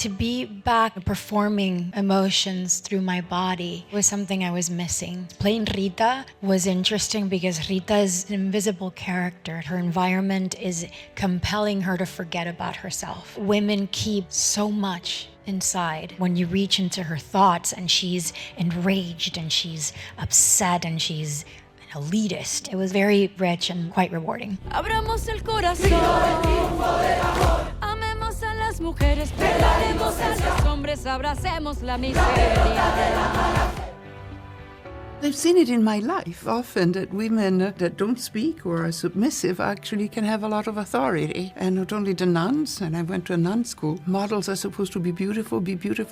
To be back performing emotions through my body was something I was missing. Playing Rita was interesting because Rita is an invisible character. Her environment is compelling her to forget about herself. Women keep so much inside. When you reach into her thoughts and she's enraged and she's upset and she's an elitist, it was very rich and quite rewarding. Abramos el corazón. Amemos a las mujeres, perdonemos a los hombres, abracemos la miseria. I've seen it in my life often that women that don't speak or are submissive actually can have a lot of authority. And not only the nuns, and I went to a nun school, models are supposed to be beautiful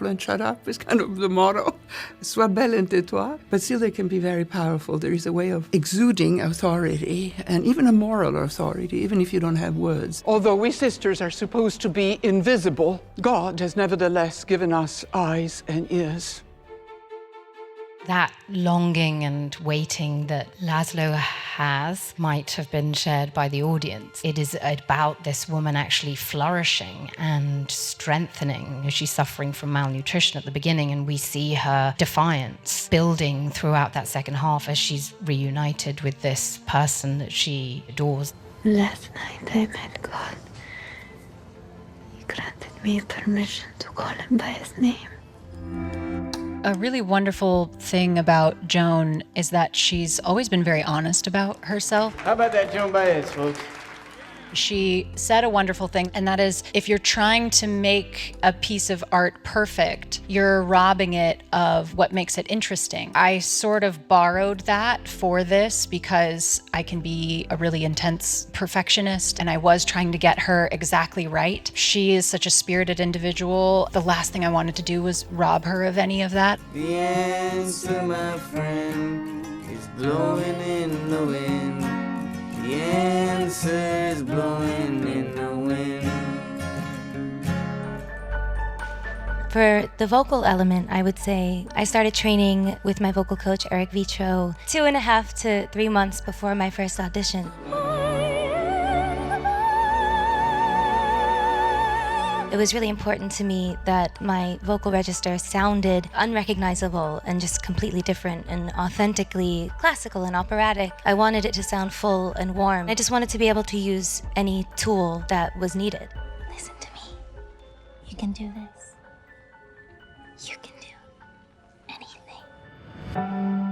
and shut up is kind of the motto. Sois belle and tais-toi. But still they can be very powerful. There is a way of exuding authority and even a moral authority, even if you don't have words. Although we sisters are supposed to be invisible, God has nevertheless given us eyes and ears. That longing and waiting that Laszlo has might have been shared by the audience. It is about this woman actually flourishing and strengthening. She's suffering from malnutrition at the beginning, and we see her defiance building throughout that second half as she's reunited with this person that she adores. Last night I met God. He granted me permission to call him by his name. A really wonderful thing about Joan is that she's always been very honest about herself. How about that Joan Baez, folks? She said a wonderful thing, and that is, if you're trying to make a piece of art perfect, you're robbing it of what makes it interesting. I sort of borrowed that for this because I can be a really intense perfectionist, and I was trying to get her exactly right. She is such a spirited individual. The last thing I wanted to do was rob her of any of that. The answer, my friend, is blowing in the wind. The answer is blowing in the wind. For the vocal element, I would say I started training with my vocal coach, Eric Vitro, 2.5 to 3 months before my first audition. It was really important to me that my vocal register sounded unrecognizable and just completely different and authentically classical and operatic. I wanted it to sound full and warm. I just wanted to be able to use any tool that was needed. Listen to me. You can do this. You can do anything.